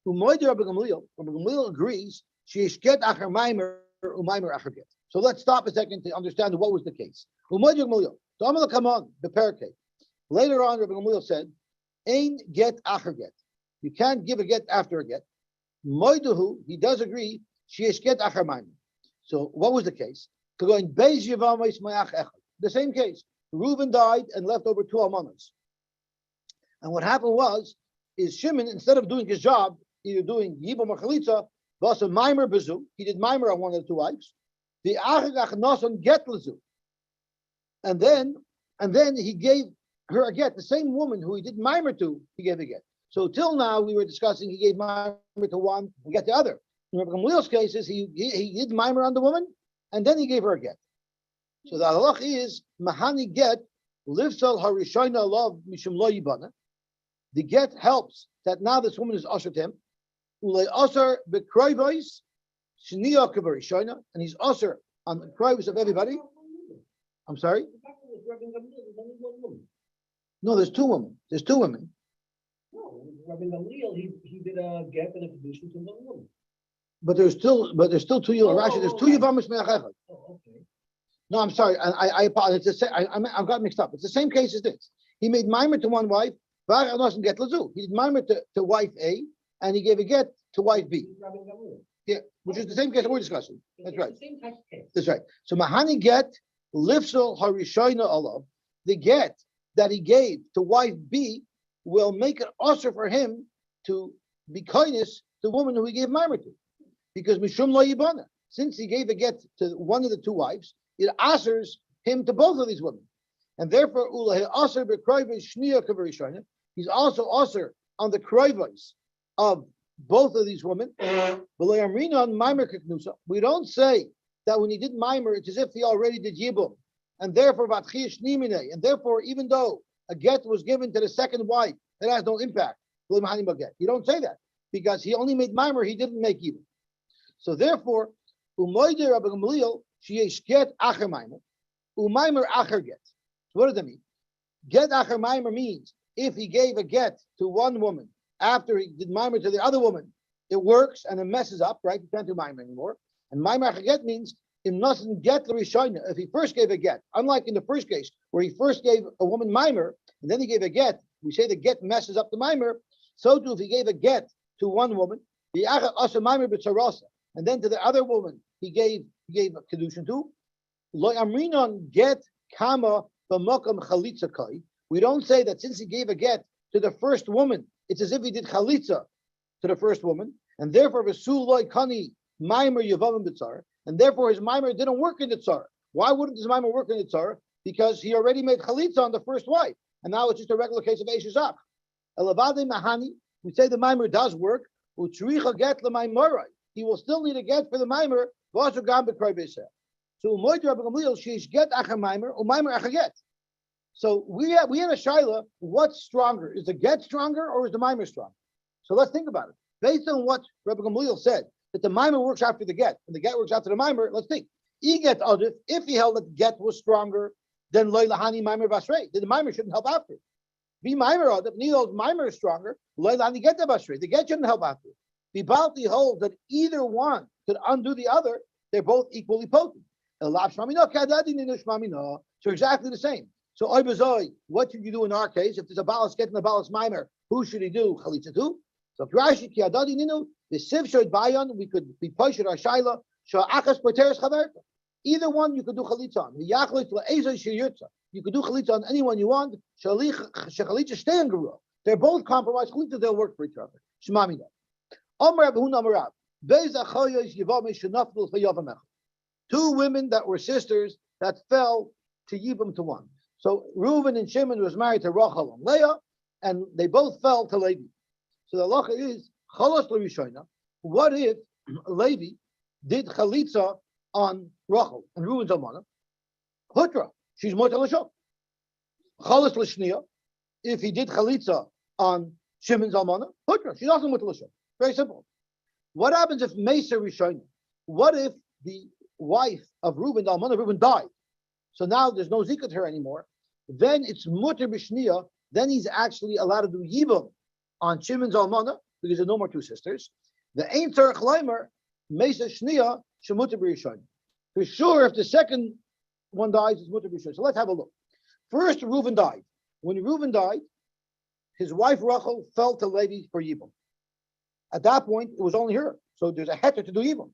Rabbi Gamliel agrees, Sheishket Acher Maimer Umaimer Acher Get. So let's stop a second to understand what was the case. Rabbi Gamliel. So I'm going to come on the parakeh. Later on, Rabbi Gamliel said, Ein Get Acher Get. You can't give a get after a get. Moiduhu, he does agree, sheyesh get achar maimer. So what was the case? The same case. Reuben died and left over 2 almanas. And what happened is Shimon, instead of doing his job, either doing Yibam or Chalitza, was a maimer bezu. He did maimer on one of the 2 wives. The achar achnoson get lezu. And then he gave her a get. The same woman who he did maimer to, he gave a get. So till now we were discussing he gave mimer to one and get the other. In Rabbi Gamliel's case is he did mimer on the woman and then he gave her a get. So the halach is mahani get livsal harishayna love mishum lo yibana. The get helps that now this woman is usher to him. Ulay usher bekroivos shniya kavarishayna, and he's usher on the kroivos of everybody. I'm sorry. No, there's 2 women. There's 2 women. No, Rabbi Gamliel, he did a get and a Kedushin to 1 woman. But there's still 2 Rashi. There's 2 Yevamos me'ach echad. Oh, okay. No, I'm sorry. I apologize. I've got mixed up. It's the same case as this. He made mimer to one wife. He did mimer to wife A, and he gave a get to wife B. Yeah, which is the same case that we're discussing. That's right. The same type of case. That's right. So mahani get lifsel harishayna alav. The get that he gave to wife B will make it usher for him to be kindness to the woman who he gave mimer to, because mishum lo yibana. Since he gave a get to one of the 2 wives, it ushers him to both of these women, and therefore ulahe usher bekroivos shniya kavarishayna. He's also usher on the kroivos of both of these women. We don't say that when he did mimer, it's as if he already did yibum, and therefore and therefore even though a get was given to the second wife, it has no impact. You don't say that because he only made mimer, he didn't make yibum. So therefore, Umoide Rabbi Gamliel, sheyesh get acher maimer, umaimer acher get. So what does that mean? Get acher maimer means if he gave a get to one woman after he did maimer to the other woman, it works and it messes up, right? You can't do maimer anymore. And maimer acher get means it mustn't get the rishayna. If he first gave a get, unlike in the first case where he first gave a woman maimer and then he gave a get, we say the get messes up the maimer. So too, if he gave a get to one woman, the acher asa maimer b'tzarasa, and then to the other woman he gave a kedushin to. Lo amrinon get kama b'mokam chalitza kai. We don't say that since he gave a get to the first woman, it's as if he did chalitza to the first woman, and therefore v'sul loy kani maimer yevamim b'tzar, and therefore his maimer didn't work in the tzar. Why wouldn't his maimer work in the tzar? Because he already made chalitza on the first wife, and now it's just a regular case of eishazach. Elavade mahani, we say the maimer does work. Utzricha get l'maimerai. He will still need a get for the maimer. So umoid Rabbi Gamliel sheish get acher maimer umaimer acher get. So we have a shaila. What's stronger? Is the get stronger or is the maimer stronger? So let's think about it. Based on what Rabbi Gamliel said, that the maimer works after the get, and the get works after the maimer. Let's think. He get adif. If he held that the get was stronger, then loy lahani maimer basrei. Then the maimer shouldn't help after. Be maimer adif. Neil's maimer is stronger. Loy lahani get the basrei. The get shouldn't help after. The Balti holds that either one could undo the other. They're both equally potent. So exactly the same. So what should you do in our case? If there's a balas get in the balas maimer, who should he do chalitza to? So if Rashi ki adadi ninu, the siv should bayon, we could be poshed our shaila, akas poteres chaverta. Either one you could do chalitza on. You could do chalitza on anyone you want. Chalitza stay in gerua. They're both compromised chalitza. They'll work for each other. Shemamina. Two women that were sisters that fell to Yibam to one. So Reuven and Shimon was married to Rachel and Leah, and they both fell to Levi. So the halacha is chalos l'rishoina. What if Levi did chalitza on Rachel and Reuven's almana? Hutra, she's motel l'shok. Chalos l'shniya. If he did chalitza on Shimon's almana, Hutra, she's also motel l'shok. Very simple. What happens if Mesa Rishon? What if the wife of Reuben, the almana of Reuben, died? So now there's no zikah to her anymore. Then it's muter b'shniya. Then he's actually allowed to do yibum on Shimon's almana because there's no more two sisters. The ein tzarich leimer Mesa shniya shemuter b'rishon. For sure, if the second one dies, it's muter b'rishon. So let's have a look. First, Reuben died. When Reuben died, his wife Rachel fell to Levi for yibum. At that point, it was only her. So there's a heter to do Yibam.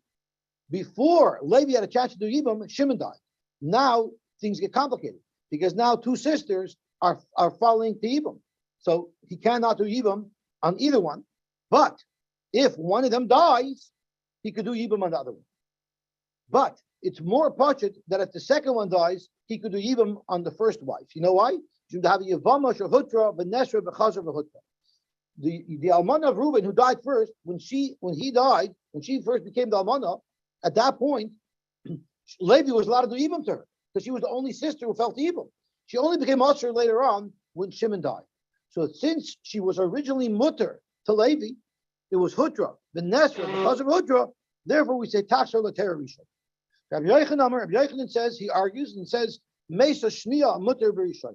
Before Levi had a chance to do Yibam, Shimon died. Now things get complicated because now two sisters are falling to Yibam. So he cannot do Yibam on either one. But if one of them dies, he could do Yibam on the other one. But it's more pashut that if the second one dies, he could do Yibam on the first wife. You know why? You have a Yevamos or Hutra, Benesra, Bechazar, Behutra. The almana of Reuben, who died first, when she first became the almana, at that point, Levi was allowed to do Yibam to her because she was the only sister who fell to Yibam. She only became usher later on when Shimon died. So since she was originally mutter to Levi, it was Hutra, the Nesra, because of Hutra. Therefore, we say Tachshar Latera Rishon. Rabbi Yochanan says, he argues and says, Mesa Shniya Mutter B'Rishon.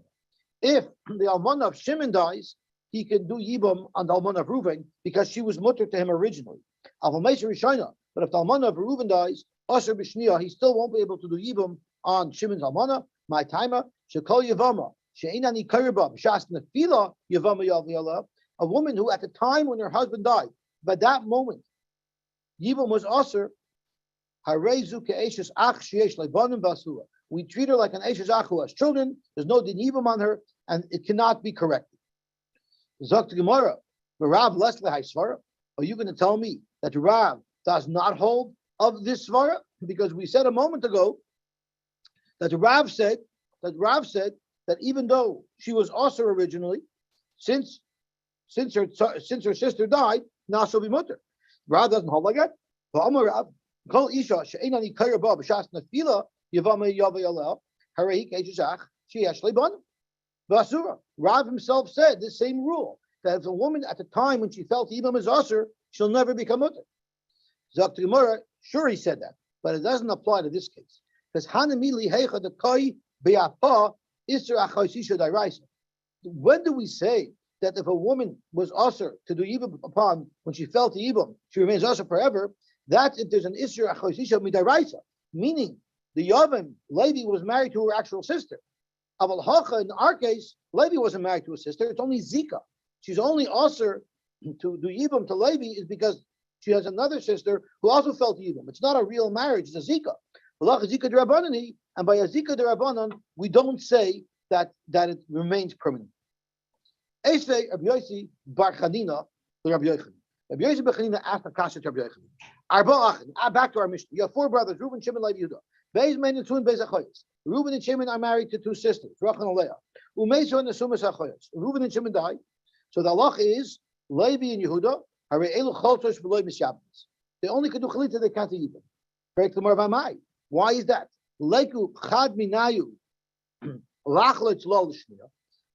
If the almana of Shimon dies, he can do Yibam on the almana of Reuven because she was mutter to him originally. But if the almana of Reuven dies, Asher B'Shniya, he still won't be able to do Yibam on Shimon's almana. My timer, Shekol Yevama, She'inani Kariba, B'Shas Nefila Yevama Yav. A woman who at the time when her husband died, by that moment, Yibam was Asher. Harezu Ke'eshes Ach Sheyesh Leibanim Basura. We treat her like an Eshes Ach who has children. There's no din Yibam on her, and it cannot be corrected. Zok to Gemara, Rav Leslie Svara. Are you going to tell me that Rav does not hold of this Svara? Because we said a moment ago that Rav said that even though she was also originally, since her sister died, now she'll be mutter. Rav doesn't hold like that. Rav, Kol Isha she'enani kairaba b'shas nefila yavama yavayalel harei keishach sheyesh leiban. Basura. Rav himself said this same rule that if a woman at the time when she fell to Yibam as Asur, she'll never become mutter. Zok to Gemara, sure he said that. but it doesn't apply to this case. Because Hanamili Heicha the Koi Beapa Isra Achaisisha Dairaisa. When do we say that if a woman was usher to do Yibam upon when she fell to Yibam, she remains usher forever? That's if there's an Isra Achaisisha Midairaisa, meaning the Yavam, Levi, was married to her actual sister. Aval Hacha, in our case, Levi wasn't married to a sister, it's only Zika. She's only usher to do Yibam to Levi is because she has another sister who also fell to Yibam. It's not a real marriage, it's a Zika. And by a Zika Derabanan, we don't say that it remains permanent. Esvei Rabbi Yosy bar Chanina to Rabbi Yochanan. Rabbi Yosy bar Chanina asked a kasha to Rabbi Yochanan. Arba Achin. Back to our Mishnah. You have 4 brothers: Reuben, Shimon, Levi, Yehuda. Beis men and Tun Beis Achoyos. Reuben and Shimon are married to 2 sisters, Rachel and Leah. Umeso and Asumas Achoyos. Reuben and Shimon died. So the halach is Levi and Yehuda. Hare elu choltos v'loy misyabos. They only could do chalitza. They can't do Yibam. Correct the Gemara V'amai. Why is that? Leiku chad minayu lachlo tzlol l'shniya.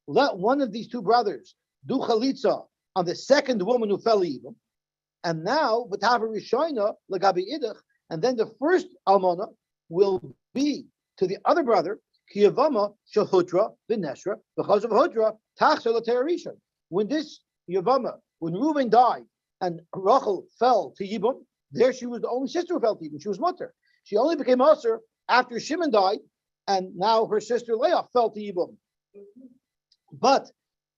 Let one of these 2 brothers do chalitza on the second woman who fell Yibam, and now v'tava rishoina l'gabi idach, and then the first almana will be to the other brother ki Yevama shehutra v'neshra because of hudra tachser l'teirishon. When this Yevama, when Reuben died and Rachel fell to Yibam, there she was the only sister who fell to Yibam. She was mutter. She only became usher after Shimon died, and now her sister Leah fell to Yibam. But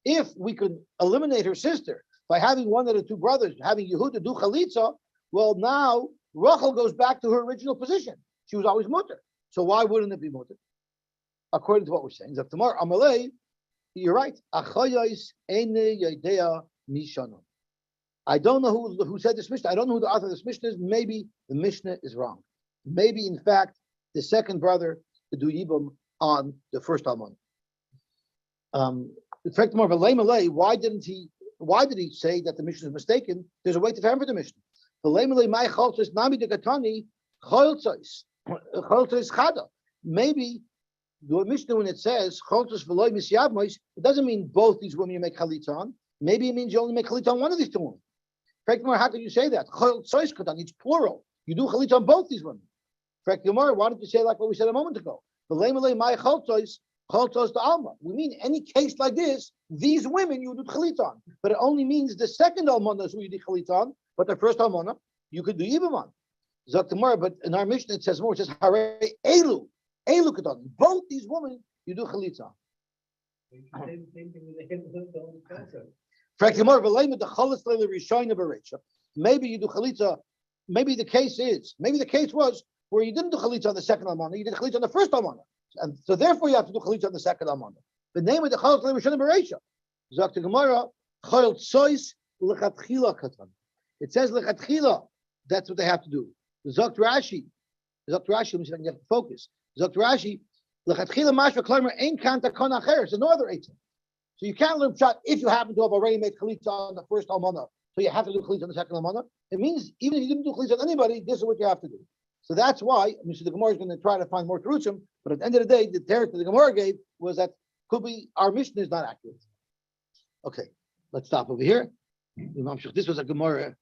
if we could eliminate her sister by having one of the 2 brothers, having Yehuda do chalitza, well, now Rachel goes back to her original position. She was always mutter. So why wouldn't it be mutter? According to what we're saying, Zamar Amalei, you're right. Achayos ene yodea mishana. I don't know who said this Mishnah. I don't know who the author of this Mishnah is. Maybe the Mishnah is wrong. Maybe, in fact, the second brother to do Yibam on the first Almon. In fact, more of a lay malay. Why did he say that the Mishnah is mistaken? There's a way to for the Mishnah. The lay malay my choltos nami de katani choltos chada. Maybe the Mishnah, when it says choltos v'loy misyavmos, it doesn't mean both these women you make chalitza on. Maybe it means you only make chalitza on one of these 2 women. In fact, how can you say that? Choltos katani, it's plural. You do chalitza on both these women. In fact, Gemara, why don't you say like what we said a moment ago? The lay malay my choltos to alma. We mean any case like this, these women you do chalitza on, but it only means the second almana is who you do chalitza on, but the first almana you could do Yibam on. Zok Gemara, but in our Mishnah it says more. It says Hare elu katon. Both these women you do chalitza on. Same thing with the whole concept. Frankly, more of the chalas leila rishoyna berecha. Maybe you do chalitza. Maybe the case was where you didn't do chalitza on the second almana, you did chalitza on the first almana, and so therefore you have to do chalitza on the second almana. The name of the chalas leila rishoyna berecha. Zok Gemara chol tzois lechatchila katan. It says lechatchila. That's what they have to do. Zok Rashi. Let me see if I can get focus. Zok Rashi. Lechatchila mashva klamer ein kanta kon acher. It's no other eitzim. So you can't learn pshat if you happen to have already made chalitza on the first almana. So you have to do chalitza on the second almana. It means even if you didn't do chalitza on anybody, this is what you have to do. So that's why so the Gemara is going to try to find more terutzim. But at the end of the day, the teretz that the Gemara gave was that could be our Mishnah is not accurate. Okay, let's stop over here. This was a Gemara